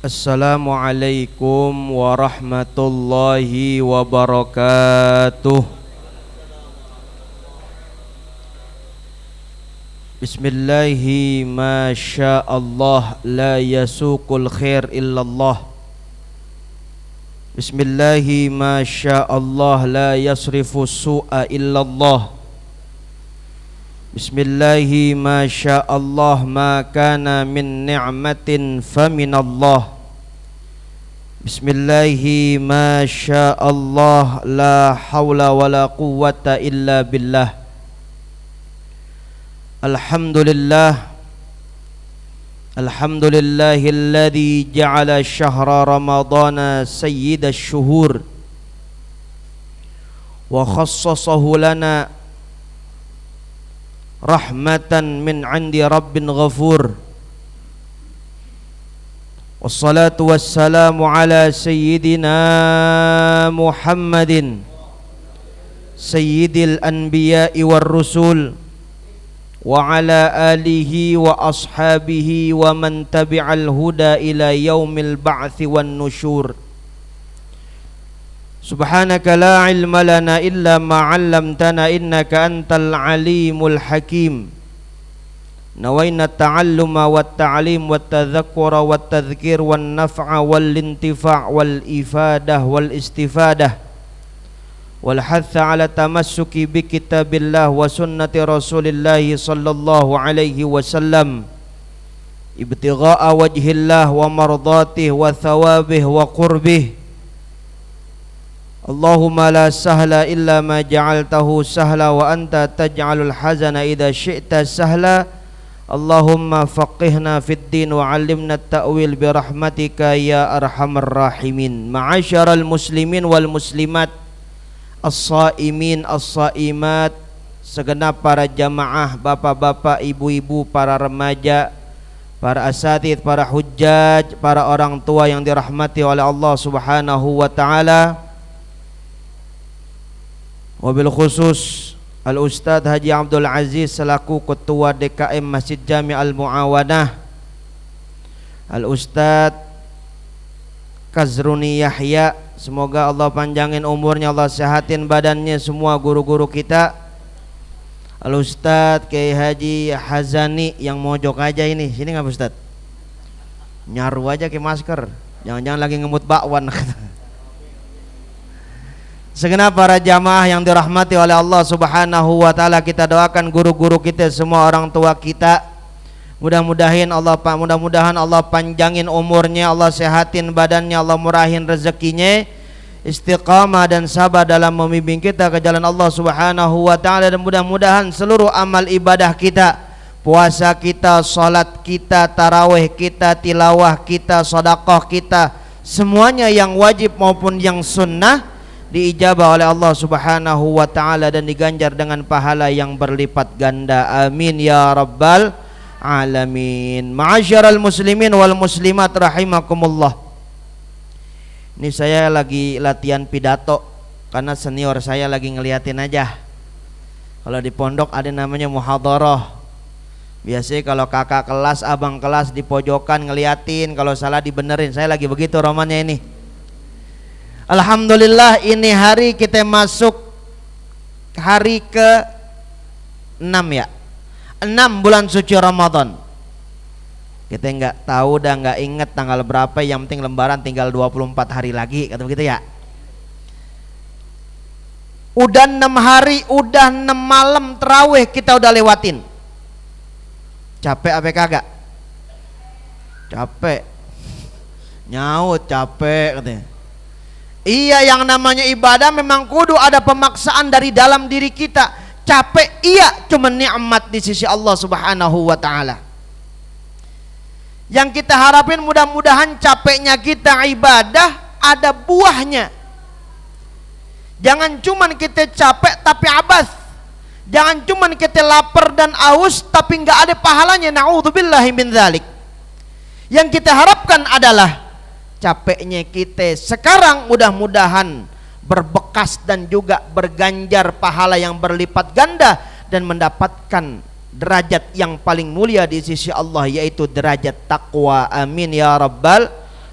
Assalamualaikum warahmatullahi wabarakatuh. Bismillahi ma sya'allah la yasuqul khair illallah. Bismillahi ma sya'allah la yasrifu su'a illallah. Bismillahi ma sya'allah ma kana min ni'matin faminallah. Bismillahi ma sya'allah la hawla wa la quwwata illa billah. Alhamdulillah. Alhamdulillahilladzi ja'ala syahra ramadana sayyidash syuhur wa khassasahu lana rahmatan min 'indi rabbin ghafur. Wassalatu wassalamu ala sayyidina Muhammadin sayyidil anbiya'i war rusul wa ala alihi wa ashabihi wa man tabi'al huda ila yaumil ba'thi wan nusyur. Subhanaka la ilma lana illa ma 'allamtana innaka antal alimul hakim. Nawaina ta'alluma wat ta'lim wat tadhakkura wat tadhkir wan naf'a wal intifa' wal ifadah wal istifadah wal hatha 'ala tamassuki bi kitabillah wa sunnati Rasulillah sallallahu alaihi wasallam ibtigha'a wajhillah wa mardatihi wa thawabih wa qurbih. Allahumma la sahla illa ma ja'altahu sahla wa anta taj'alul hazana idza syi'ta sahla. Allahumma faqihna fid din wa 'allimna at-ta'wil bi rahmatika ya arhamar rahimin. Ma'asyaral muslimin wal muslimat, as-shaimin as-shaimat, segenap para jamaah, bapak-bapak, ibu-ibu, para remaja, para asatidz, para hujjaj, para orang tua yang dirahmati oleh Allah Subhanahu wa taala. Wabil khusus Al-Ustadz Haji Abdul Aziz selaku Ketua DKM Masjid Jami Al-Mu'awanah, Al-Ustadz Kazruni Yahya, semoga Allah panjangin umurnya, Allah sehatin badannya, semua guru-guru kita, Al-Ustadz Kiai Haji Hazani yang mojok aja ini, sini nggak Ustadz? Nyaru aja ke masker, jangan-jangan lagi ngemut bakwan. Segenap para jamaah yang dirahmati oleh Allah Subhanahu wa taala, kita doakan guru-guru kita, semua orang tua kita, mudah-mudahan Allah panjangin umurnya, Allah sehatin badannya, Allah murahin rezekinya, istiqamah dan sabar dalam membimbing kita ke jalan Allah Subhanahu wa taala, dan mudah-mudahan seluruh amal ibadah kita, puasa kita, salat kita, tarawih kita, tilawah kita, sedekah kita, semuanya yang wajib maupun yang sunnah diijabah oleh Allah Subhanahu wa taala dan diganjar dengan pahala yang berlipat ganda. Amin ya rabbal alamin. Ma'asyaral muslimin wal muslimat rahimakumullah. Ini saya lagi latihan pidato karena senior saya lagi ngeliatin aja. Kalau di pondok ada namanya muhadharah. Biasanya kalau kakak kelas, abang kelas di pojokan ngeliatin, kalau salah dibenerin. Saya lagi begitu romannya ini. Alhamdulillah, ini hari kita masuk hari ke-6 ya, 6 bulan suci Ramadan. Kita nggak tahu dan nggak inget tanggal berapa, yang penting lembaran tinggal 24 hari lagi, kata begitu ya. Udah 6 hari, udah 6 malam terawih kita udah lewatin. Capek apa kagak? Capek. Nyaut capek katanya. Iya, yang namanya ibadah memang kudu ada pemaksaan dari dalam diri kita. Capek iya, cuma nikmat di sisi Allah Subhanahu wa taala. Yang kita harapin mudah-mudahan capeknya kita ibadah ada buahnya. Jangan cuma kita capek tapi abas. Jangan cuma kita lapar dan aus tapi enggak ada pahalanya. Na'udzubillahi min dzalik. Yang kita harapkan adalah capeknya kita sekarang mudah-mudahan berbekas dan juga berganjar pahala yang berlipat ganda dan mendapatkan derajat yang paling mulia di sisi Allah, yaitu derajat takwa. Amin ya rabbal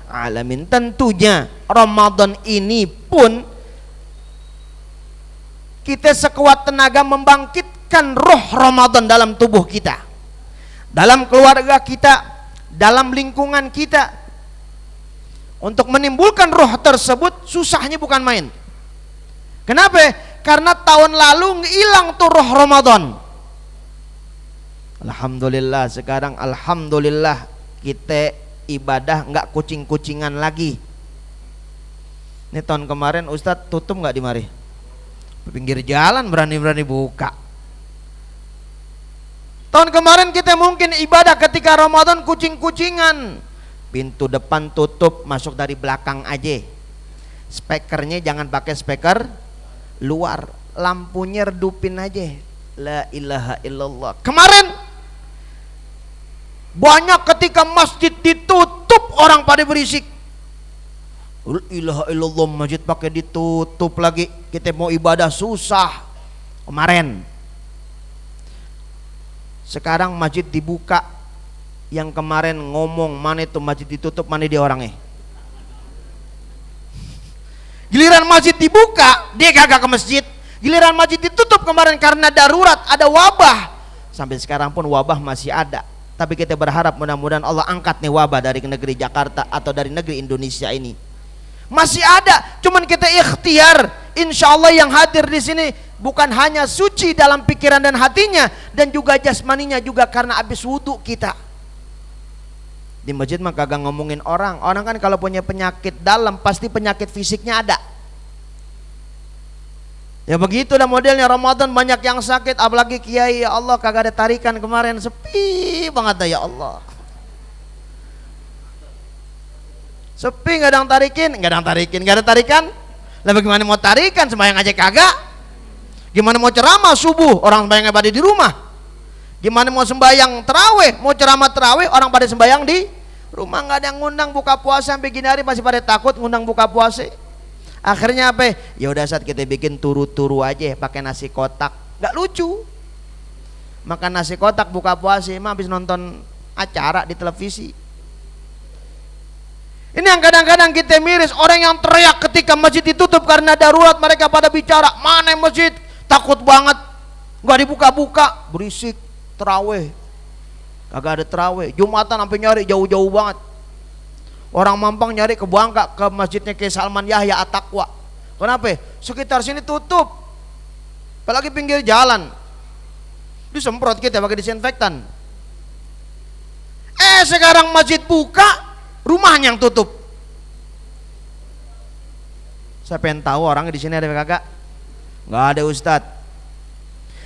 alamin. Tentunya Ramadan ini pun kita sekuat tenaga membangkitkan roh Ramadan dalam tubuh kita, dalam keluarga kita, dalam lingkungan kita. Untuk menimbulkan roh tersebut susahnya bukan main. Kenapa? Karena tahun lalu hilang tuh roh Ramadan. Alhamdulillah sekarang alhamdulillah kita ibadah nggak kucing-kucingan lagi. Ini tahun kemarin Ustadz tutup nggak di mari? Pinggir jalan berani-berani buka. Tahun kemarin kita mungkin ibadah ketika Ramadan kucing-kucingan. Pintu depan tutup, masuk dari belakang aja. Speakernya jangan pakai speaker luar, lampunya redupin aja. La ilaha illallah. Kemarin banyak ketika masjid ditutup orang pada berisik. La ilaha illallah, masjid pakai ditutup lagi. Kita mau ibadah susah. Kemarin. Sekarang masjid dibuka. Yang kemarin ngomong mana itu masjid ditutup, mana dia orangnya. Giliran masjid dibuka, dia kagak ke masjid. Giliran masjid ditutup kemarin karena darurat, ada wabah. Sampai sekarang pun wabah masih ada. Tapi kita berharap mudah-mudahan Allah angkat nih wabah dari negeri Jakarta atau dari negeri Indonesia ini. Masih ada, cuman kita ikhtiar. Insya Allah yang hadir di sini bukan hanya suci dalam pikiran dan hatinya, dan juga jasmaninya juga karena habis wudhu kita. Di masjid mah kagak ngomongin orang. Orang kan kalau punya penyakit dalam pasti penyakit fisiknya ada. Ya begitulah modelnya Ramadan, banyak yang sakit, apalagi kiai. Ya Allah, kagak ada tarikan kemarin, sepi banget ya Allah. Sepi, nggak ada yang tarikin, nggak ada yang tarikin, nggak ada tarikan. Lah bagaimana mau tarikan, sembahyang aja kagak. Gimana mau ceramah subuh, orang sembahyang pada di rumah. Gimana mau sembahyang terawih, mau ceramah terawih, orang pada sembahyang di rumah. Nggak ada yang ngundang buka puasa, sampai gini hari masih pada takut ngundang buka puasa. Akhirnya apa? Ya udah saat kita bikin turu-turu aja, pakai nasi kotak, nggak lucu. Makan nasi kotak buka puasa, emang habis nonton acara di televisi. Ini yang kadang-kadang kita miris, orang yang teriak ketika masjid ditutup karena darurat, mereka pada bicara, mana masjid? Takut banget, nggak dibuka-buka, berisik. Terawih, kagak ada terawih. Jumatan sampai nyari jauh-jauh banget. Orang Mampang nyari ke Bangka, ke masjidnya ke Salman Yahya At-Taqwa. Kenapa? Sekitar sini tutup, apalagi pinggir jalan disemprot kita pakai disinfektan. Sekarang masjid buka, rumahnya yang tutup. Saya pengen tahu orangnya di sini ada kagak? Nggak ada Ustadz.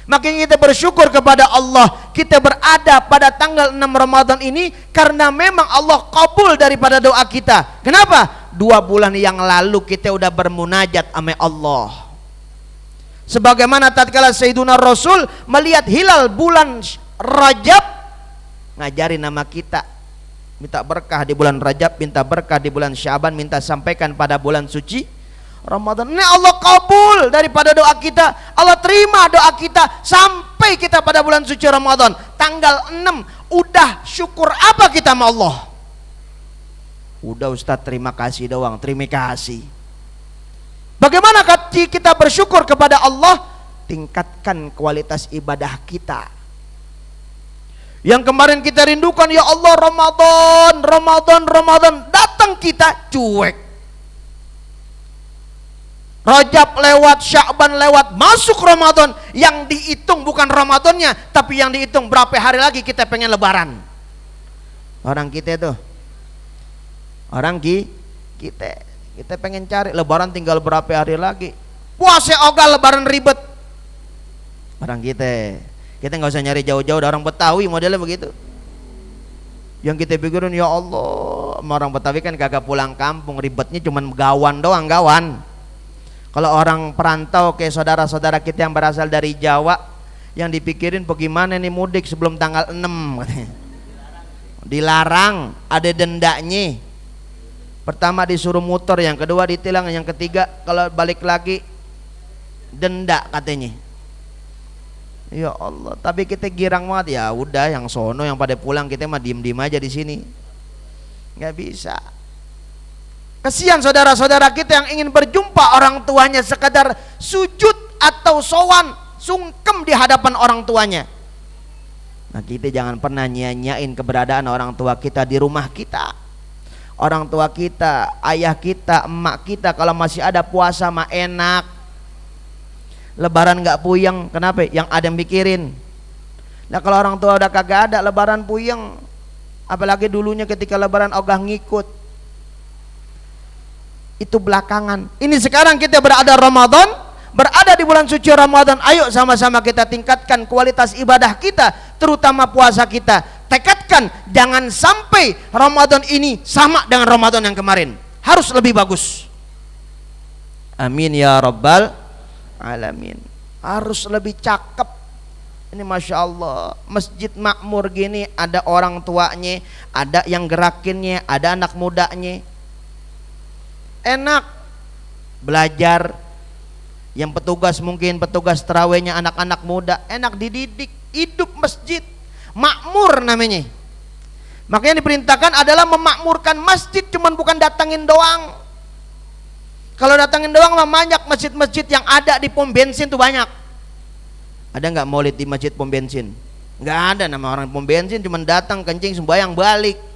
Makanya kita bersyukur kepada Allah, kita berada pada tanggal 6 Ramadan ini karena memang Allah kabul daripada doa kita. Kenapa? 2 bulan yang lalu kita udah bermunajat sama Allah. Sebagaimana tatkala Sayyiduna Rasul melihat hilal bulan Rajab, ngajarin nama kita, minta berkah di bulan Rajab, minta berkah di bulan Syaban, minta sampaikan pada bulan suci Ramadan. Ini Allah kabul daripada doa kita, Allah terima doa kita sampai kita pada bulan suci Ramadan tanggal 6. Udah syukur apa kita sama Allah? Udah Ustadz, terima kasih doang, terima kasih. Bagaimana kita bersyukur kepada Allah? Tingkatkan kualitas ibadah kita. Yang kemarin kita rindukan, ya Allah Ramadan, Ramadan, Ramadan, datang kita cuek. Rajab lewat, Sya'ban lewat, masuk Ramadan. Yang dihitung bukan Ramadannya, tapi yang dihitung berapa hari lagi kita pengen lebaran. Orang kita tuh, orang kita pengen cari lebaran tinggal berapa hari lagi. Puasa ogah, lebaran ribet. Orang kita nggak usah nyari jauh-jauh, orang Betawi modelnya begitu. Yang kita pikirin, ya Allah, orang Betawi kan kagak pulang kampung, ribetnya cuman gawan doang, gawan. Kalau orang perantau kayak saudara-saudara kita yang berasal dari Jawa, yang dipikirin bagaimana nih mudik sebelum tanggal 6 katanya. Dilarang, ada dendanya. Pertama disuruh muter, yang kedua ditilang, yang ketiga kalau balik lagi denda katanya. Ya Allah, tapi kita girang banget. Ya udah, yang sono yang pada pulang, kita mah diem-diem aja di sini. Nggak bisa. Kasihan saudara-saudara kita yang ingin berjumpa orang tuanya sekadar sujud atau sowan, sungkem di hadapan orang tuanya. Nah, kita jangan pernah nyanyain keberadaan orang tua kita di rumah kita. Orang tua kita, ayah kita, emak kita kalau masih ada puasa mah enak. Lebaran nggak puyeng, kenapa? Yang ada yang mikirin. Nah, kalau orang tua udah kagak ada, lebaran puyeng. Apalagi dulunya ketika lebaran ogah ngikut. Itu belakangan. Ini sekarang kita berada Ramadan, berada di bulan suci Ramadan. Ayo sama-sama kita tingkatkan kualitas ibadah kita, terutama puasa kita. Tekadkan jangan sampai Ramadan ini sama dengan Ramadan yang kemarin. Harus lebih bagus. Amin ya rabbal alamin. Harus lebih cakep. Ini Masya Allah, masjid makmur gini, ada orang tuanya, ada yang gerakinnya, ada anak mudanya. Enak belajar. Yang petugas mungkin petugas terawihnya anak-anak muda, enak dididik. Hidup masjid makmur namanya. Makanya diperintahkan adalah memakmurkan masjid, cuman bukan datangin doang. Kalau datangin doang mah banyak masjid-masjid yang ada di pom bensin tuh banyak. Ada nggak maulid di masjid pom bensin? Nggak ada nama orang pom bensin, cuman datang kencing sembahyang balik.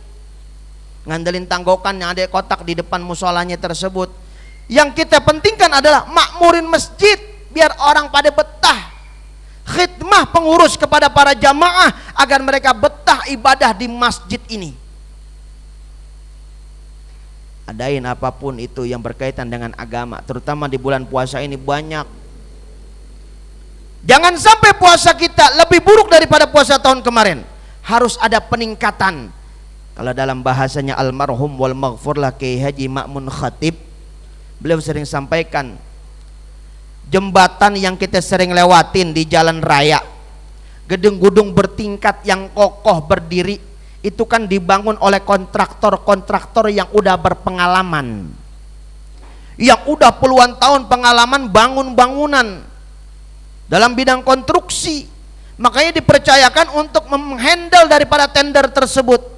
Ngandelin tanggokan yang ada kotak di depan musolanya tersebut. Yang kita pentingkan adalah makmurin masjid biar orang pada betah. Khidmah pengurus kepada para jamaah agar mereka betah ibadah di masjid ini. Adain apapun itu yang berkaitan dengan agama, terutama di bulan puasa ini banyak. Jangan sampai puasa kita lebih buruk daripada puasa tahun kemarin. Harus ada peningkatan. Kalau dalam bahasanya almarhum wal maghfurlah Kiai Haji Ma'mun Khatib, beliau sering sampaikan, jembatan yang kita sering lewatin di jalan raya, gedung-gedung bertingkat yang kokoh berdiri, itu kan dibangun oleh kontraktor-kontraktor yang udah berpengalaman, yang udah puluhan tahun pengalaman bangun bangunan dalam bidang konstruksi. Makanya dipercayakan untuk menghandle daripada tender tersebut.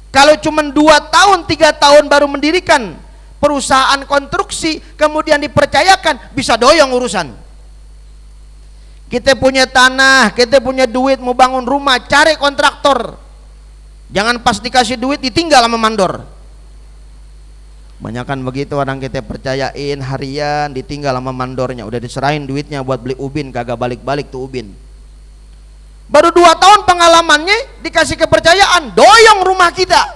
Kalau cuma 2 tahun 3 tahun baru mendirikan perusahaan konstruksi, kemudian dipercayakan, bisa doyong urusan. Kita punya tanah, kita punya duit mau bangun rumah, cari kontraktor. Jangan pas dikasih duit ditinggal sama mandor. Banyakan begitu orang kita percayain harian, ditinggal sama mandornya. Udah diserahin duitnya buat beli ubin, kagak balik-balik tuh ubin. Baru 2 tahun pengalamannya, dikasih kepercayaan, doyong rumah kita.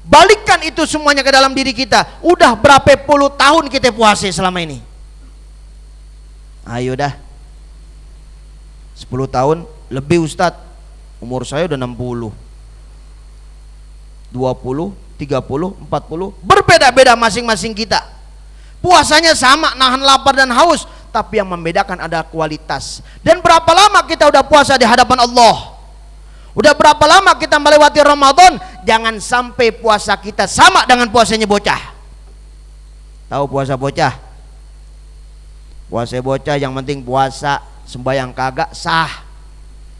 Balikkan itu semuanya ke dalam diri kita. Udah berapa puluh tahun kita puasa selama ini. Ayo dah 10 tahun lebih Ustadz. Umur saya udah 60, 20, 30, 40. Berbeda-beda masing-masing kita. Puasanya sama, nahan lapar dan haus, tapi yang membedakan adalah kualitas. Dan berapa lama kita udah puasa di hadapan Allah? Udah berapa lama kita melewati Ramadan? Jangan sampai puasa kita sama dengan puasanya bocah. Tahu puasa bocah? Puasa bocah yang penting puasa, sembahyang kagak sah.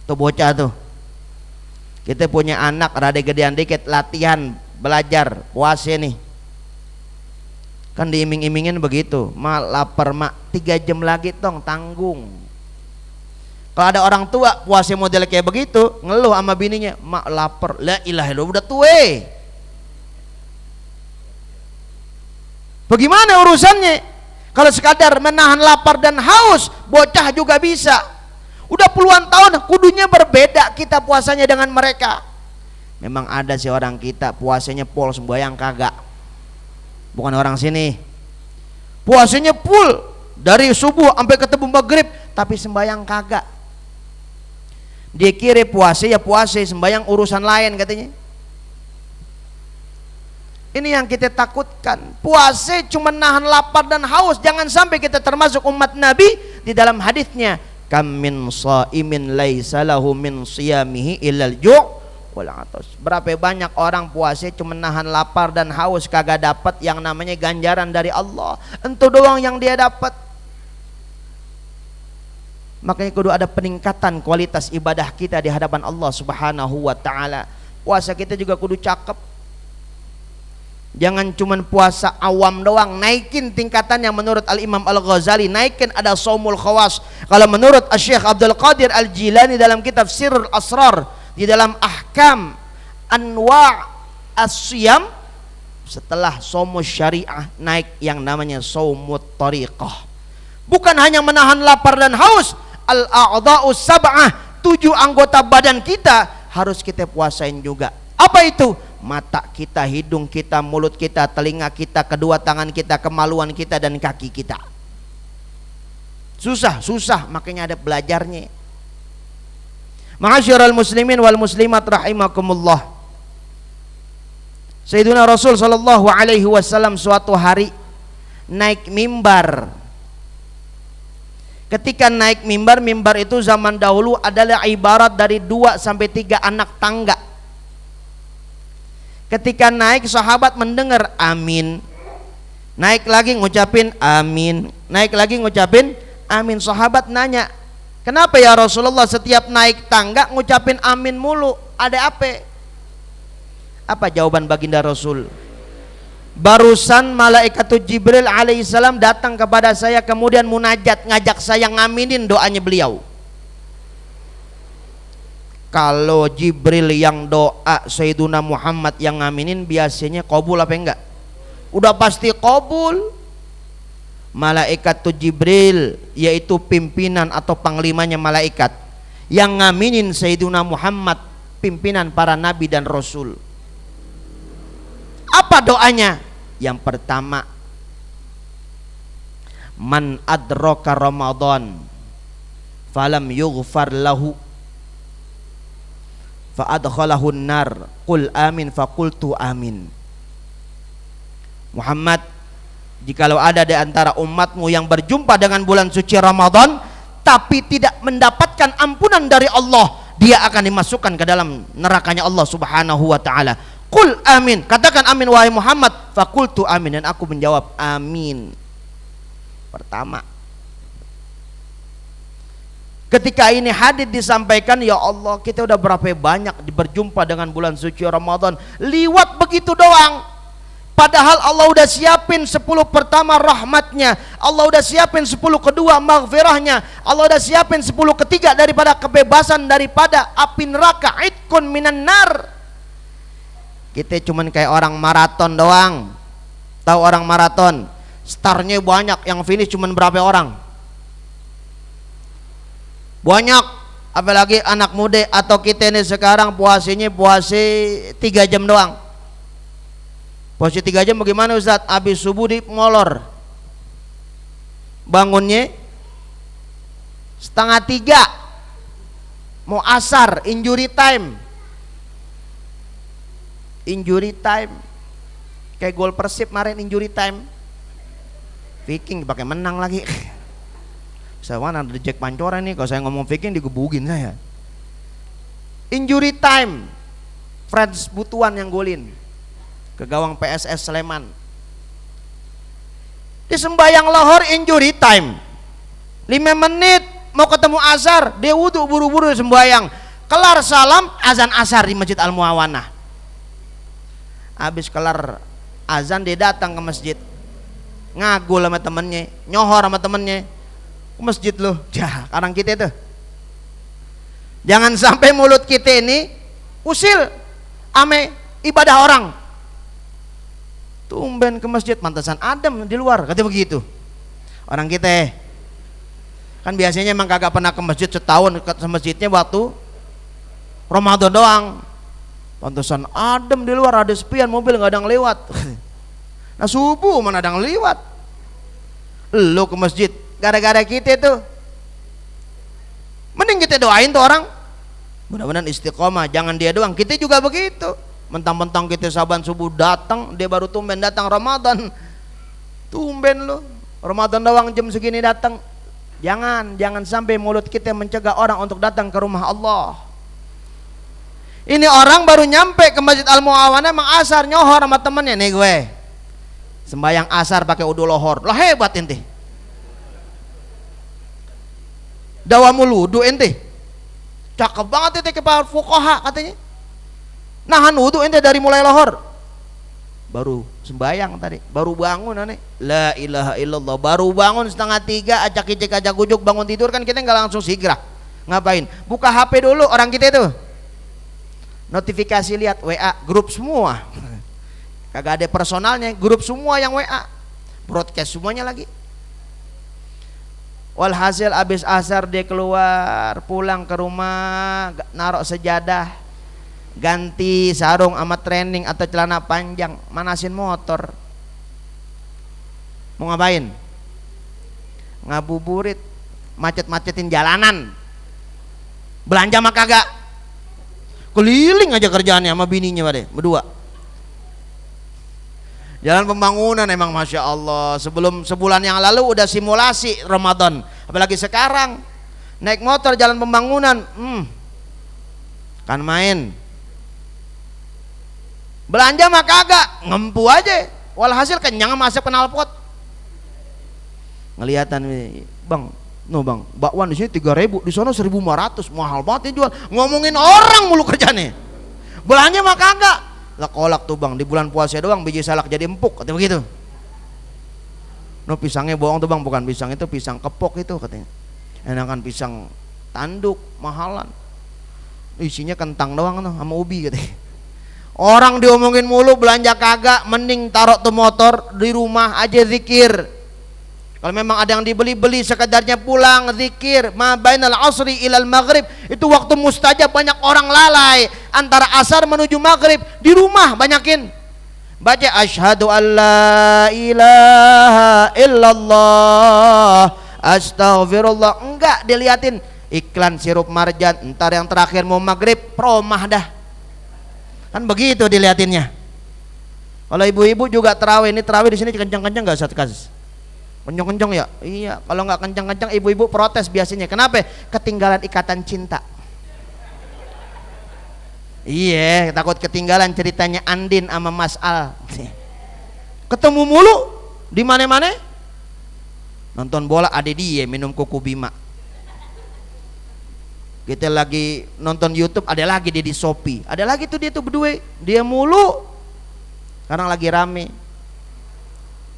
Tuh bocah tuh. Kita punya anak rada gedean dikit, latihan belajar puasa nih. Kan diiming-imingin begitu, mak lapar mak, 3 jam lagi tong tanggung. Kalau ada orang tua puasa model kayak begitu, ngeluh sama bininya, mak lapar, la ilaha illallah, udah tua. Bagaimana urusannya? Kalau sekadar menahan lapar dan haus, bocah juga bisa. Udah puluhan tahun, kudunya berbeda kita puasanya dengan mereka. Memang ada sih orang kita puasanya pol, sembahyang kagak. Bukan orang sini, puasanya full dari subuh sampai ketemu maghrib, tapi sembahyang kagak. Dia kira puasa ya puasa, sembahyang urusan lain katanya. Ini yang kita takutkan. Puasa cuma nahan lapar dan haus. Jangan sampai kita termasuk umat Nabi di dalam hadisnya, kam min shaimin laisa lahu min siyamihi illal ju' wal atas. Berapa banyak orang puasa cuma nahan lapar dan haus, kagak dapat yang namanya ganjaran dari Allah. Itu doang yang dia dapat. Makanya kudu ada peningkatan kualitas ibadah kita di hadapan Allah Subhanahu wa taala. Puasa kita juga kudu cakep. Jangan cuman puasa awam doang, naikin tingkatan yang menurut Al-Imam Al-Ghazali, naikin ada saumul khawas. Kalau menurut Syekh Abdul Qadir Al-Jilani dalam kitab Sirrul Asrar, di dalam ahkam anwa' as-siyam, setelah saumus syariah naik yang namanya saumut tariqah. Bukan hanya menahan lapar dan haus, al-a'dha'us sab'ah, 7 anggota badan kita harus kita puasain juga. Apa itu? Mata kita, hidung kita, mulut kita, telinga kita, kedua tangan kita, kemaluan kita, dan kaki kita. Susah, makanya ada belajarnya. Ma'asyiral muslimin wal muslimat rahimakumullah. Sayyidina Rasul sallallahu alaihi wasallam suatu hari naik mimbar. Ketika naik mimbar, mimbar itu zaman dahulu adalah ibarat dari 2 sampai 3 anak tangga. Ketika naik, sahabat mendengar amin, naik lagi ngucapin amin, naik lagi ngucapin amin. Sahabat nanya, kenapa ya Rasulullah setiap naik tangga ngucapin amin mulu, ada apa? Apa jawaban baginda Rasul? Barusan malaikat Jibril alaihissalam datang kepada saya, kemudian munajat, ngajak saya ngaminin doanya beliau. Kalau Jibril yang doa, Sayyiduna Muhammad yang ngaminin, biasanya qabul apa enggak? Udah pasti qabul. Malaikat Jibril, yaitu pimpinan atau panglimanya malaikat, yang ngaminin Sayyiduna Muhammad, pimpinan para nabi dan rasul. Apa doanya? Yang pertama, man adraka Ramadan falam yughfar lahu fa'adkhalahun nar qul amin faqultu amin. Muhammad, jikalau ada di antara umatmu yang berjumpa dengan bulan suci Ramadan tapi tidak mendapatkan ampunan dari Allah, dia akan dimasukkan ke dalam nerakanya Allah subhanahu wa ta'ala. Qul amin, katakan amin wahai Muhammad. Faqultu amin, dan aku menjawab amin. Pertama, ketika ini hadis disampaikan, ya Allah, kita udah berapa banyak berjumpa dengan bulan suci Ramadan, liwat begitu doang. Padahal Allah udah siapin 10 pertama rahmatnya, Allah udah siapin 10 kedua maghfirahnya, Allah udah siapin 10 ketiga daripada kebebasan daripada api neraka, itqun minan nar. Kita cuman kayak orang maraton doang. Tahu orang maraton? Startnya banyak, yang finish cuman berapa orang? Banyak, apalagi anak muda atau kita ini sekarang puasanya 3 jam doang. Puasa 3 jam bagaimana Ustaz? Habis subuh di molor, bangunnya 2:30, mau asar, injury time, kayak gol Persib kemarin, injury time. Viking pakai menang lagi. Saya mana ada Jack Pancoran nih, kalau saya ngomong Viking digebugin saya. Injury time, Frans Butuan yang golin ke gawang PSS Sleman. Di sembayang lohor injury time, 5 menit mau ketemu asar, dia wudu buru-buru sembayang, kelar salam azan asar di Masjid Al Muawanah. Habis kelar azan dia datang ke masjid, ngagul sama temennya, nyohor sama temennya, ke masjid loh. Sekarang kita itu jangan sampai mulut kita ini usil ame ibadah orang. Tumben ke masjid, mantasan adem di luar, katanya begitu. Orang kita kan biasanya emang kagak pernah ke masjid setahun, ke masjidnya waktu Ramadan doang. Pantesan adem di luar, ada sepian, mobil nggak ada yang lewat. Nah subuh mana ada yang lewat. Lu ke masjid gara-gara kita tuh. Mending kita doain tuh orang, mudah-mudahan istiqomah. Jangan dia doang, kita juga begitu. Mentang-mentang kita saban subuh datang, dia baru tumben datang Ramadan. Tumben lu Ramadan doang jam segini datang. Jangan sampai mulut kita mencegah orang untuk datang ke rumah Allah. Ini orang baru nyampe ke Masjid Al Muawanah, emang asar nyohor sama temennya. Nih gue sembayang asar pakai wudu lohor, lah hebat ente. Dawamul wudu ente, cakep banget ente, kepala fuqaha katanya. Nahan wudu ente dari mulai lohor. baru sembayang tadi, baru bangun aneh, la ilaha illallah, baru bangun setengah 3, acak icik acak ujuk bangun tidur kan kita nggak langsung sigrah, ngapain? Buka HP dulu orang kita itu, notifikasi lihat WA grup semua, kagak ada personalnya, grup semua yang WA, broadcast semuanya lagi. Walhasil abis asar dia keluar, pulang ke rumah, narok sejadah, ganti sarung sama training atau celana panjang, manasin motor. Mau ngapain? Ngabuburit, macet-macetin jalanan. Belanja mah kagak. Keliling aja kerjaannya sama bininya berdua. Jalan pembangunan emang Masya Allah. Sebelum sebulan yang lalu udah simulasi Ramadan, apalagi sekarang naik motor jalan pembangunan, kan main. Belanja mah kagak, ngempu aja. Walhasil kenyang masuk knalpot. Ngeliatan, bang, no bang, bakwan di sini 3.000, di sana 1.500, mahal banget ya jual. Ngomongin orang mulu kerjanya. Belanja mah kagak. Lah kolak tuh bang, di bulan puasa doang biji salak jadi empuk, katanya begitu. No pisangnya bohong tuh bang, bukan pisang itu, pisang kepok itu katanya. Enakan pisang tanduk, mahalan. Isinya kentang doang tuh sama ubi katanya. Orang diomongin mulu, belanja kagak, mending taruh tuh motor di rumah aja zikir. Kalau memang ada yang dibeli-beli sekedarnya pulang zikir. Ma bainal asri ilal maghrib, itu waktu mustajab, banyak orang lalai antara asar menuju maghrib. Di rumah banyakin baca asyhadu alla ilaha illallah astaghfirullah. Enggak diliatin iklan sirup marjan, ntar yang terakhir mau maghrib promah dah, kan begitu diliatinnya. Kalau ibu-ibu juga terawih, ini terawih di sini kencang-kencang nggak Ustaz Kas? Kencang-kencang ya? Iya, kalau nggak kencang-kencang ibu-ibu protes biasanya. Kenapa? Ketinggalan ikatan cinta. Iya, takut ketinggalan ceritanya Andin sama Mas Al. Ketemu mulu di mana-mana. Nonton bola ada dia minum kuku Bima. Kita lagi nonton YouTube, ada lagi dia di Shopee. Ada lagi tuh dia tuh berdua. Dia mulu. Sekarang lagi rame.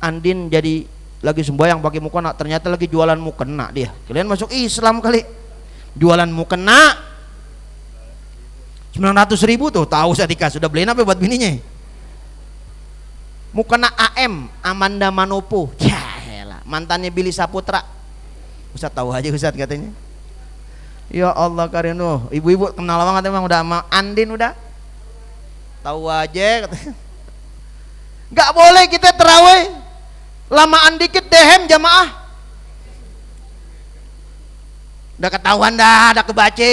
Andin jadi lagi sembahyang pakai mukena, ternyata lagi jualan mukena dia. Kalian masuk Islam kali. Jualan mukena 900.000 tuh, tahu Satika sudah beliin apa buat bininya? Mukena AM Amanda Manopo. Yaelah, mantannya Billy Saputra. Ustaz tahu aja Ustaz katanya. Ya Allah Karino, ibu-ibu kenal banget emang udah sama Andin udah. Tahu aja katanya. Gak boleh kita terawih lamaan dikit dehem jamaah. Udah ketahuan dah, udah kebaca.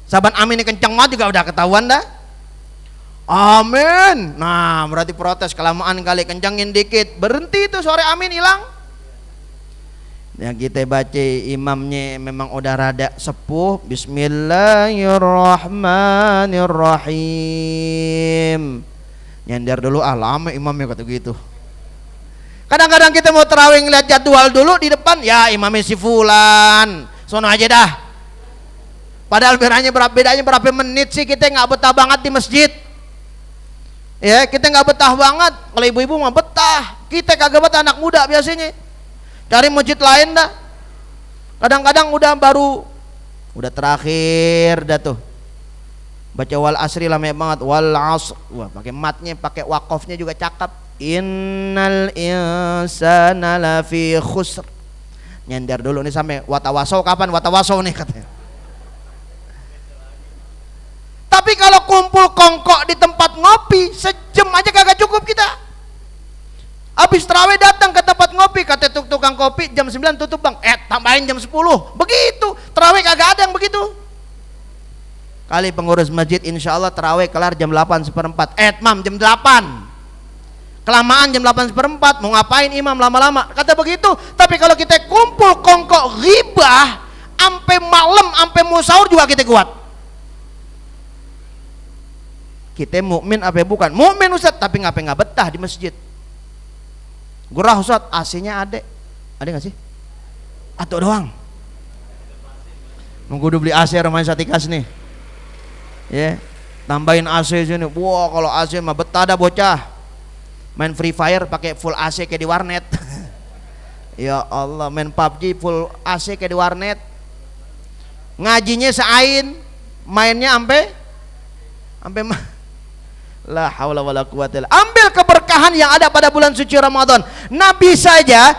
Saban amin ini kencang banget juga udah ketahuan dah. Amin. Nah, berarti protes kelamaan kali, kencangin dikit. Berhenti itu sore amin hilang. Yang kita baca imamnya memang udah rada sepuh. Bismillahirrahmanirrahim. Nyender dulu, lama imamnya kata gitu. Kadang-kadang kita mau terawih ngeliat jadwal dulu di depan, ya imamnya si fulan, sono aja dah. Padahal bedanya berapa menit sih, kita nggak betah banget di masjid. Ya kita nggak betah banget. Kalau ibu-ibu mah betah, kita kagak betah, anak muda biasanya. Cari masjid lain dah. Kadang-kadang udah terakhir dah tuh. Baca wal asri lama banget, wal asr. Wah, pakai matnya, pakai wakofnya juga cakep. Innal insana lafi khusr. Nyender dulu nih sampai watawasau, kapan watawasau nih katanya. Tapi kalau kumpul kongkok di tempat ngopi sejam aja kagak cukup kita. Habis terawih datang ke tempat ngopi, kata tukang kopi jam 9 tutup bang, tambahin jam 10. Begitu, terawih kagak ada yang begitu. Kali pengurus masjid insya Allah terawih kelar jam 8:15. Mam jam 8. Kelamaan jam 8:15, mau ngapain imam lama-lama? Kata begitu. Tapi kalau kita kumpul kongkok ghibah sampai malam, sampai mau sahur juga kita kuat. Kita mukmin apa bukan? Mukmin Ustaz, tapi ngapain nggak betah di masjid? Gerah Ustaz, AC-nya ada nggak sih? Atau doang? Nunggu udah beli AC rumahnya Satikas nih. Ya, tambahin AC sini. Wah, kalau AC mah betah dah bocah. Main Free Fire pakai full AC kayak di warnet. Ya Allah, main PUBG full AC kayak di warnet. Ngajinya seain, mainnya ampe la haula wala quwata illa. Ambil keberkahan yang ada pada bulan suci Ramadan. Nabi saja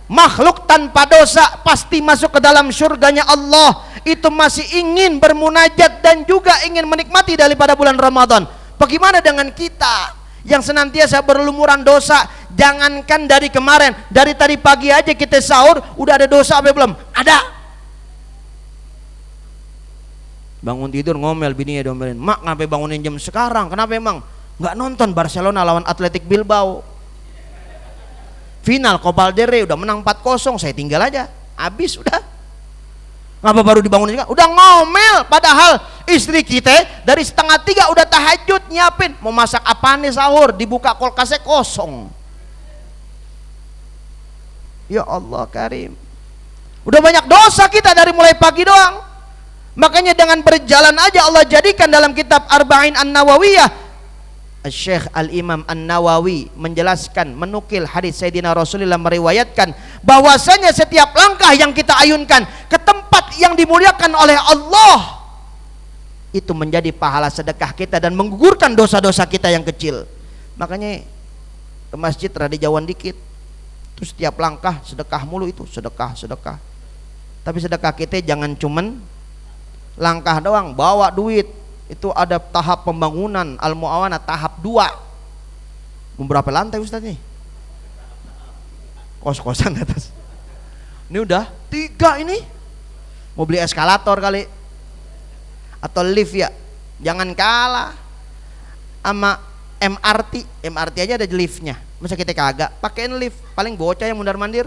makhluk tanpa dosa pasti masuk ke dalam surganya Allah, itu masih ingin bermunajat dan juga ingin menikmati daripada bulan Ramadan. Bagaimana dengan kita yang senantiasa berlumuran dosa? Jangankan dari kemarin, dari tadi pagi aja kita sahur udah ada dosa apa belum? Ada. Bangun tidur ngomel, bininya diomelin, mak ngapain bangunin jam sekarang? Kenapa emang? Nggak nonton Barcelona lawan Athletic Bilbao final Copa del Rey, udah menang 4-0, saya tinggal aja, habis udah. Ngapa baru dibangunin? Udah ngomel, padahal istri kita dari 2:30 udah tahajud nyiapin mau masak apa nih sahur, dibuka kulkasnya kosong. Ya Allah Karim, udah banyak dosa kita dari mulai pagi doang. Makanya dengan berjalan aja Allah jadikan dalam kitab Arba'in An-Nawawiyah, Syekh Al-Imam An-Nawawi menjelaskan, menukil hadis Sayyidina Rasulullah meriwayatkan bahwasanya setiap langkah yang kita ayunkan ke tempat yang dimuliakan oleh Allah itu menjadi pahala sedekah kita dan menggugurkan dosa-dosa kita yang kecil. Makanya ke masjid rada jauhan dikit, terus setiap langkah sedekah mulu, itu sedekah. Tapi sedekah kita jangan cuman langkah doang, bawa duit. Itu ada tahap pembangunan Al-Mu'awanah tahap 2. Berapa lantai Ustaz nih? Kos-kosan atas. Ini udah 3 ini. Mau beli eskalator kali atau lift ya. Jangan kalah sama MRT aja ada liftnya. Masa kita kagak pakein lift? Paling bocah yang mundar-mandir.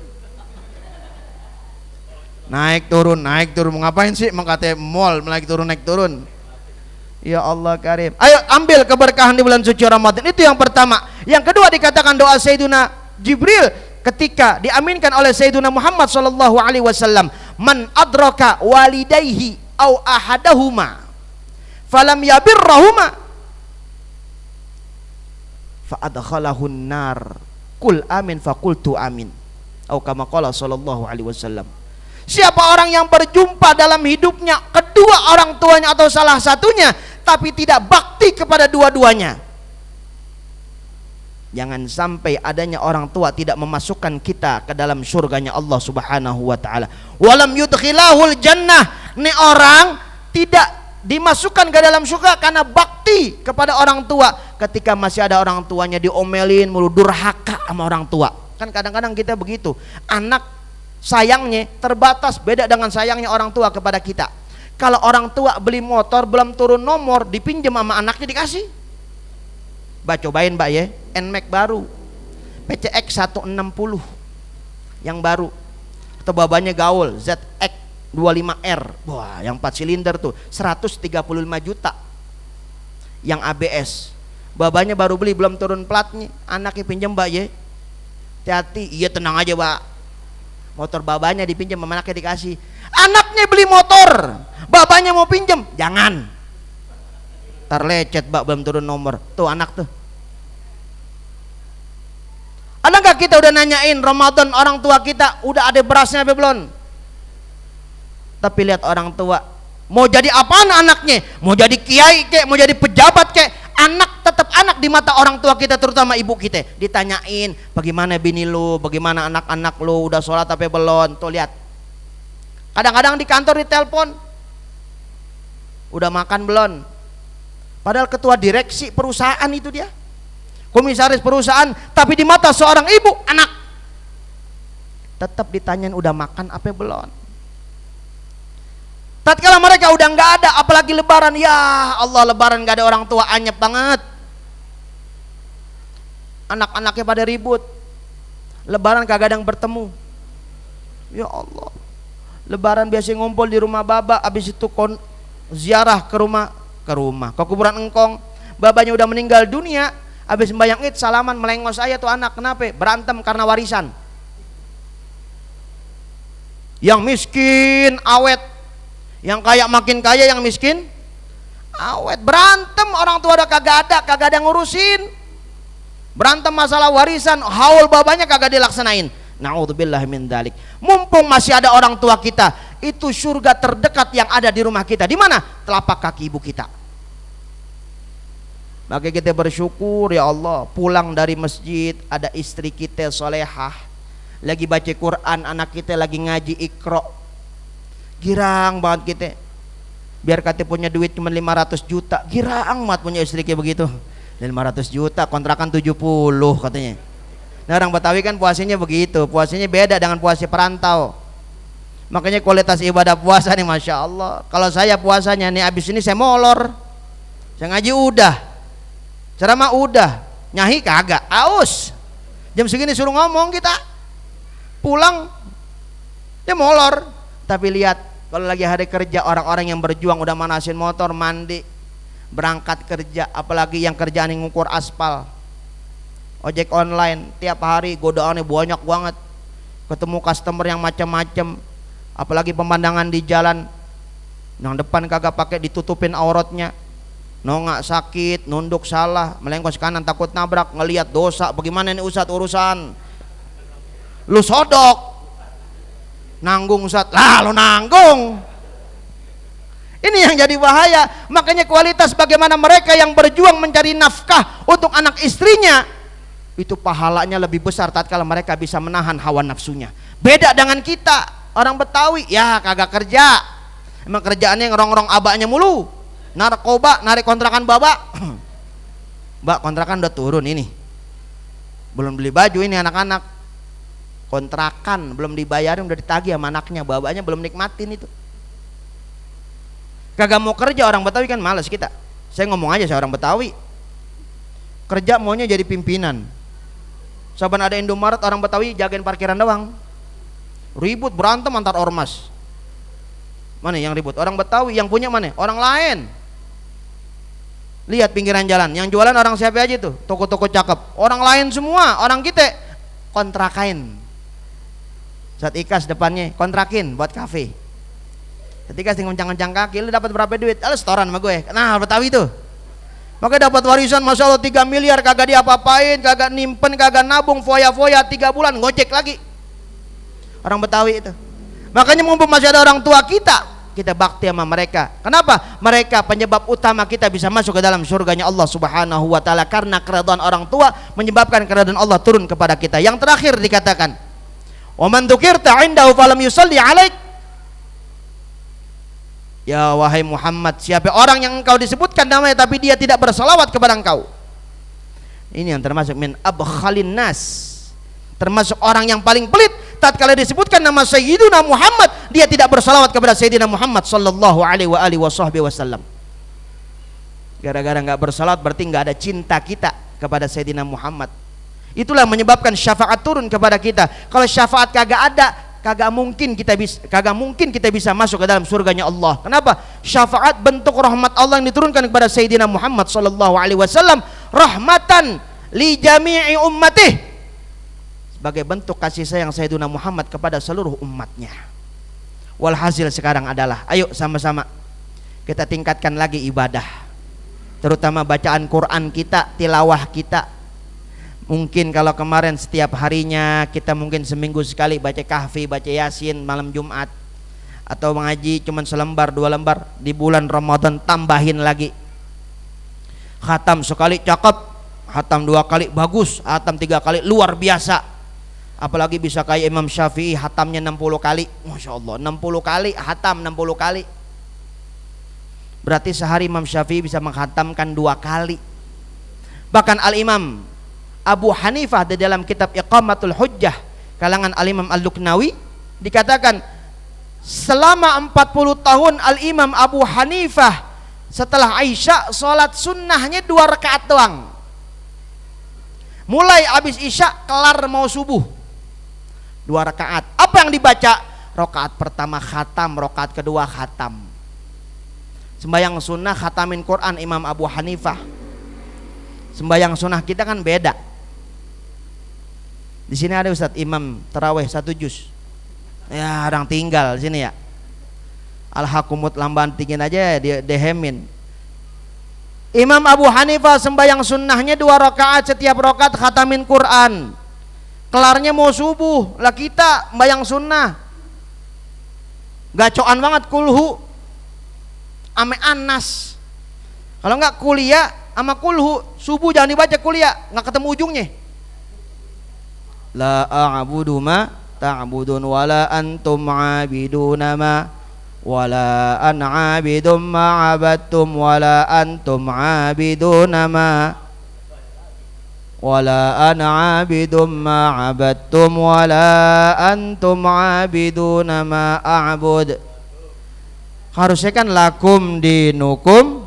Naik turun mau ngapain sih? Mengkata mall naik turun. Ya Allah Karim, ayo ambil keberkahan di bulan suci Ramadan. Itu yang pertama. Yang kedua dikatakan doa Sayyidina Jibril ketika diaminkan oleh Sayyidina Muhammad sallallahu alaihi wasallam, man adraka walidayhi au ahadahuma falam yabirrahuma fa adkhalahun nar qul amin faqultu amin, atau kama qala sallallahu alaihi wasallam. Siapa orang yang berjumpa dalam hidupnya kedua orang tuanya atau salah satunya tapi tidak bakti kepada dua-duanya, jangan sampai adanya orang tua tidak memasukkan kita ke dalam surganya Allah Subhanahu wa taala. Walam yudkhilahul jannah, ini orang tidak dimasukkan ke dalam surga karena bakti kepada orang tua. Ketika masih ada orang tuanya diomelin mulu, durhaka sama orang tua. Kan kadang-kadang kita begitu, anak sayangnya terbatas, beda dengan sayangnya orang tua kepada kita. Kalau orang tua beli motor belum turun nomor, dipinjam sama anaknya dikasih. Mbak cobain mbak ya, NMAX baru PCX 160 yang baru, atau babanya gaul ZX 25R, wah yang 4 silinder tuh 135 juta yang ABS. Babanya baru beli belum turun platnya, anaknya pinjam mbak ya, hati-hati. Iya tenang aja mbak, motor babanya dipinjam, anaknya dikasih. Anaknya beli motor, babanya mau pinjam, jangan, ntar lecet mbak belum turun nomor. Tuh anak tuh. Adakah kita udah nanyain Ramadan orang tua kita udah ada berasnya apa belum? Tapi lihat orang tua mau jadi apaan anaknya, mau jadi kiai kek, mau jadi pejabat kek, anak tetap anak di mata orang tua kita, terutama ibu kita. Ditanyain bagaimana bini lu, bagaimana anak-anak lu, udah sholat apa belum. Tuh lihat, kadang-kadang di kantor ditelepon, udah makan belum, padahal ketua direksi perusahaan itu dia, komisaris perusahaan, tapi di mata seorang ibu anak tetap ditanyain udah makan apa belum. Tatkala mereka udah nggak ada, apalagi lebaran, ya Allah lebaran nggak ada orang tua, anyep banget. Anak-anaknya pada ribut, lebaran kagak ada yang bertemu. Ya Allah, lebaran biasa ngumpul di rumah baba, abis itu ziarah ke rumah ke kuburan engkong. Babanya udah meninggal dunia, abis sembahyang id salaman melengos saya tuh anak. Kenapa? Berantem karena warisan. Yang miskin awet, yang kaya makin kaya, yang miskin awet. Berantem, orang tua udah kagak ada yang ngurusin. Berantem masalah warisan, haul babanya kagak dilaksanain. Na'udzubillah min dzalik. Mumpung masih ada orang tua kita, itu surga terdekat yang ada di rumah kita. Di mana? Telapak kaki ibu kita. Maka kita bersyukur, ya Allah, pulang dari masjid ada istri kita solehah, lagi baca Quran, anak kita lagi ngaji Iqra. Girang banget kita. Biar kata punya duit cuma 500 juta, girang banget punya istri kayak begitu. 500 juta kontrakan 70 katanya. Nah, orang Betawi kan puasanya begitu, puasanya beda dengan puasa perantau. Makanya kualitas ibadah puasa nih Masya Allah. Kalau saya puasanya nih abis ini saya molor, saya ngaji udah, ceramah udah, nyahi kagak, aus. Jam segini suruh ngomong kita, pulang dia molor. Tapi lihat kalau lagi hari kerja, orang-orang yang berjuang udah manasin motor, mandi, berangkat kerja, apalagi yang kerjaan yang ngukur aspal, ojek online, tiap hari godaannya banyak banget, ketemu customer yang macam-macam, apalagi pemandangan di jalan, yang depan kagak pakai ditutupin auratnya, nongak sakit, nunduk salah, melengkos kanan takut nabrak, ngelihat dosa, bagaimana ini Ustadz urusan, lu sodok, nanggung Ustadz, lah lu nanggung. Ini yang jadi bahaya. Makanya kualitas bagaimana mereka yang berjuang mencari nafkah untuk anak istrinya, itu pahalanya lebih besar tatkala mereka bisa menahan hawa nafsunya. Beda dengan kita orang Betawi, ya kagak kerja, emang kerjaannya ngerong-ngerong abaknya mulu, narkoba, narik kontrakan babak. Mbak, kontrakan udah turun ini, belum beli baju ini anak-anak, kontrakan belum dibayarin udah ditagih sama anaknya, babaknya belum nikmatin itu. Kagak mau kerja orang Betawi kan males kita. Saya ngomong aja saya orang Betawi. Kerja maunya jadi pimpinan. Saban ada Indomaret orang Betawi jagain parkiran doang. Ribut berantem antar ormas. Mana yang ribut? Orang Betawi, yang punya mana? Orang lain. Lihat pinggiran jalan, yang jualan orang siapa aja tuh? Toko-toko cakep. Orang lain semua, orang kita kontrakain. Saat ikas depannya kontrakin buat kafe. Ketika sing kencang-kencang kaki, lu dapat berapa duit? Lu setoran sama gue. Nah, Betawi tuh. Makanya dapat warisan Masya Allah 3 miliar, kagak diapa-apain, kagak nimpen, kagak nabung, foya-foya 3 bulan ngocek lagi. Orang Betawi itu. Makanya mumpung masih ada orang tua kita bakti sama mereka. Kenapa? Mereka penyebab utama kita bisa masuk ke dalam surganya Allah Subhanahu wa taala, karena keridhaan orang tua menyebabkan keridhaan Allah turun kepada kita. Yang terakhir dikatakan, "Wa man dzukirta 'indahu falam yusalli 'alaik." Ya wahai Muhammad, siapa orang yang engkau disebutkan namanya tapi dia tidak bersalawat kepada engkau. Ini yang termasuk min abkhalin nas, termasuk orang yang paling pelit. Tatkala disebutkan nama Sayyidina Muhammad, dia tidak bersalawat kepada Sayyidina Muhammad sallallahu alaihi wasallam. Gara-gara nggak bersalawat berarti nggak ada cinta kita kepada Sayyidina Muhammad. Itulah menyebabkan syafaat turun kepada kita. Kalau syafaat kagak ada, kagak mungkin kita bisa masuk ke dalam surganya Allah. Kenapa? Syafaat bentuk rahmat Allah yang diturunkan kepada Sayyidina Muhammad sallallahu alaihi wasallam, rahmatan li jami'i ummatih, sebagai bentuk kasih sayang Sayyidina Muhammad kepada seluruh umatnya. Walhasil sekarang adalah, ayo sama-sama kita tingkatkan lagi ibadah, terutama bacaan Quran kita, tilawah kita. Mungkin kalau kemarin setiap harinya kita mungkin seminggu sekali baca kahfi, baca yasin malam Jumat, atau mengaji cuman selembar 2 lembar, di bulan Ramadan tambahin lagi. Khatam sekali cakep, khatam 2 kali bagus, khatam 3 kali luar biasa. Apalagi bisa kayak Imam Syafi'i khatamnya 60 kali. Masya Allah, 60 kali khatam, 60 kali. Berarti sehari Imam Syafi'i bisa menghatamkan 2 kali. Bahkan Al-Imam Abu Hanifah di dalam kitab Iqamatul Hujjah kalangan Al-Imam Al-Luqnawi dikatakan selama 40 tahun Al-Imam Abu Hanifah setelah Aisyah sholat sunnahnya 2 rakaat doang. Mulai habis Isya kelar mau subuh 2 rakaat. Apa yang dibaca? Rakaat pertama khatam, rakaat kedua khatam. Sembahyang sunnah khatamin Quran Imam Abu Hanifah. Sembahyang sunnah kita kan beda. Di sini ada Ustadz imam tarawih 1 juz. Ya orang tinggal di sini ya. Al-hakumut lamban tingin aja dia dehemin. Imam Abu Hanifah sembahyang sunnahnya 2 rakaat, setiap rakaat khatamin Quran. Kelarnya mau subuh, lah kita sembahyang sunnah gacoan banget kulhu ame Anas. Kalau enggak kuliah sama kulhu, subuh jangan dibaca kuliah, enggak ketemu ujungnya. La a'budu ma ta'budun wala antum 'abiduna ma wala ana 'abidum ma 'abadtum wala antum 'abiduna ma wala ana 'abidum ma 'abadtum wala antum 'abiduna ma a'bud. Harusnya kan lakum dinukum,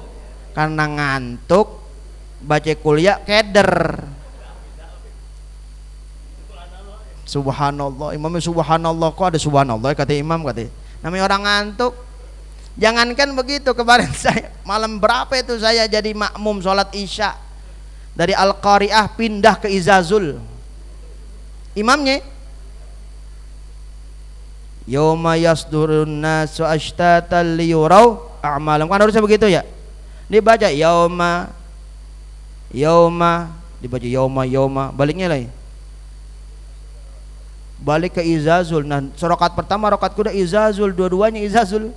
karena ngantuk baca kuliah keder. Subhanallah, imamnya subhanallah, kok ada subhanallah kata imam, kata namanya orang ngantuk. Jangankan begitu, kemarin saya malam berapa itu saya jadi makmum sholat isya, dari Al-Qari'ah pindah ke Izazul, imamnya yauma yasdurun nasu ashtatan liyurau a'malam, kan harusnya begitu ya, dibaca yauma dibaca yauma, baliknya lagi balik ke Izazul. Nah, rokat pertama rokat kuda Izazul, dua-duanya Izazul.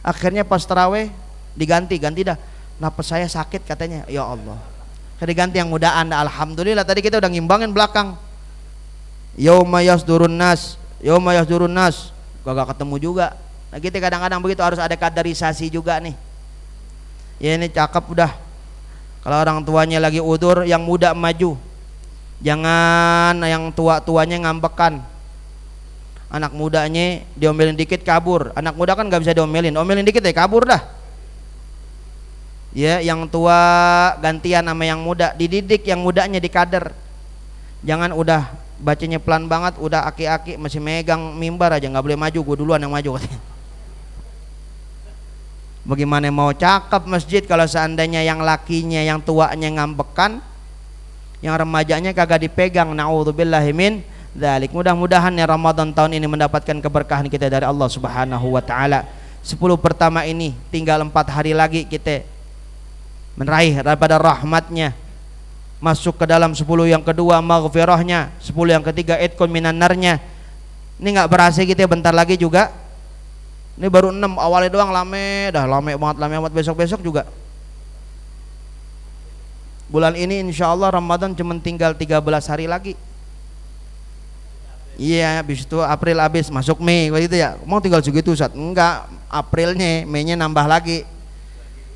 Akhirnya pas taraweh diganti dah. Nafas saya sakit katanya, ya Allah. Diganti yang mudaan. Alhamdulillah tadi kita udah ngimbangin belakang. Yauma yasdurun nas, gak ketemu juga. Nah, kita kadang-kadang begitu, harus ada kaderisasi juga nih. Ya ini cakep udah. Kalau orang tuanya lagi udur, yang muda maju. Jangan yang tua-tuanya ngambekan. Anak mudanya diomelin dikit kabur. Anak muda kan gak bisa diomelin dikit ya kabur dah. Ya, yang tua gantian sama yang muda, dididik yang mudanya, dikader. Jangan udah bacanya pelan banget, udah aki-aki masih megang mimbar aja, nggak boleh maju, gue duluan yang maju. Bagaimana mau cakep masjid kalau seandainya yang lakinya, yang tuanya ngambekan, yang remajanya kagak dipegang. Na'udzubillahi min dzalik. Mudah-mudahan ya Ramadan tahun ini mendapatkan keberkahan kita dari Allah Subhanahu wa taala. 10 pertama ini tinggal 4 hari lagi kita meraih daripada rahmatnya, masuk ke dalam 10 yang kedua maghfirahnya, 10 yang ketiga itqun minan narnya. Ini nggak berasa kita bentar lagi juga. Ini baru 6 awalnya doang, lame banget besok-besok juga. Bulan ini insya Allah Ramadan cuma tinggal 13 hari lagi. Iya, habis itu April habis, masuk Mei gitu ya. Mau tinggal segitu Ustaz? Enggak, Aprilnya, Mei-nya nambah lagi.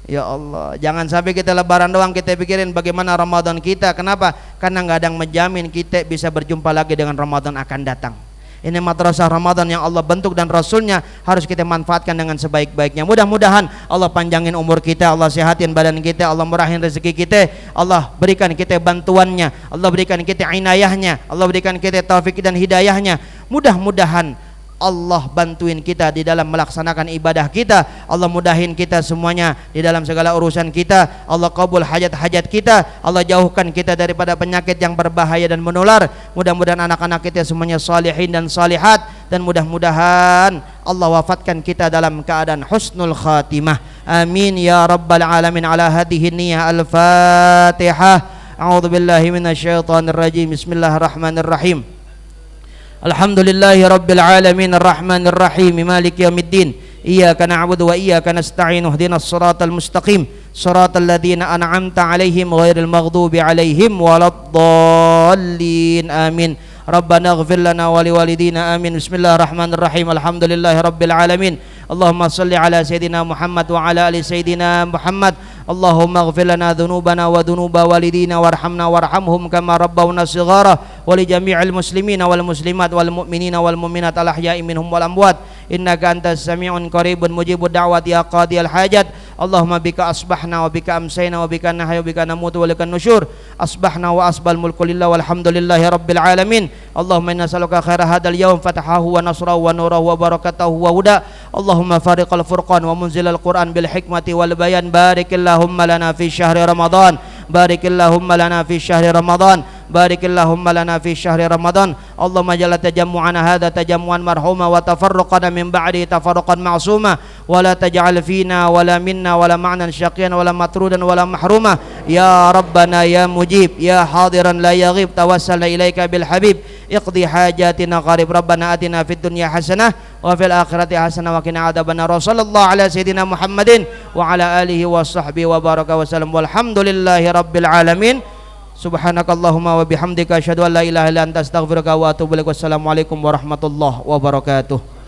Ya Allah, jangan sampai kita lebaran doang kita pikirin bagaimana Ramadan kita. Kenapa? Karena nggak ada yang menjamin kita bisa berjumpa lagi dengan Ramadan akan datang. Ini madrasah Ramadan yang Allah bentuk dan Rasulnya harus kita manfaatkan dengan sebaik-baiknya. Mudah-mudahan Allah panjangin umur kita, Allah sehatin badan kita, Allah murahin rezeki kita, Allah berikan kita bantuannya, Allah berikan kita inayahnya, Allah berikan kita taufik dan hidayahnya. Mudah-mudahan Allah bantuin kita di dalam melaksanakan ibadah kita, Allah mudahin kita semuanya di dalam segala urusan kita, Allah kabul hajat-hajat kita, Allah jauhkan kita daripada penyakit yang berbahaya dan menular. Mudah-mudahan anak-anak kita semuanya salihin dan salihat, dan mudah-mudahan Allah wafatkan kita dalam keadaan husnul khatimah. Amin ya rabbal alamin. Ala hadhihi niyyah al-Fatihah. A'udzu billahi minasyaitonir rajim. Bismillahirrahmanirrahim. Alhamdulillahi rabbil alamin arrahmanir rahim maliki yaumiddin iyyaka na'budu wa iyyaka nasta'in ihdinas siratal mustaqim siratal ladzina an'amta 'alaihim ghairil maghdubi 'alaihim waladdallin amin. Rabbana ighfir lana wa liwalidina amin. Bismillahirrahmanirrahim. Alhamdulillahi rabbil alamin. Allahumma salli ala sayyidina Muhammad wa ala ali sayyidina Muhammad. Allahumma ighfir lana dhunubana wa dhunuba walidina warhamna warhamhum kama rabbawna shighara wa li jami'il muslimina wal muslimat wal mu'minina wal mu'minat al ahya'i minhum wal amwat innaka antas sami'un qaribun mujibud da'wat ya qadiyal hajat. Allahumma bika asbahna wa bika amsayna wa bika nahya wa bika namutu wa likan nusyur. Asbahna wa asbal mulku lillah walhamdulillahi rabbil alamin. Allahumma inna nas'aluka khaira hadzal yawm fatahahu wa nasrahu wa nurahu wa barakatahu wa huda. Allahumma fariqal furqan wa munzilal Qur'an bil hikmati wal bayan. Barikillahumma lana fi syahri Ramadan. Barikillahumma lana fi syahri Ramadan. Barikillahumma lana fi syahri Ramadan. Allahumma jalla tajammu'ana hadha tajammu'an marhuma wa tafarruqana min ba'di tafarruqan ma'suma wa la taj'al fina wa la minna wa la ma'nan syaqiyan wa la matrudan wa la mahruma ya rabbana ya mujib ya hadiran la yaghib tawassalna ilaika bil habib iqdi hajatina qarib rabbana atina fid dunya hasanah wa fil akhirati hasanah wa qina adzabannar. Sallallahu ala sayyidina Muhammadin wa ala alihi wa sahbihi wa baraka wa sallam walhamdulillahi rabbil alamin. Subhanakallahumma wa bihamdika asyhadu an la ilaha illa anta astaghfiruka wa atubu ilaik. Wassalamualaikum warahmatullahi wabarakatuh.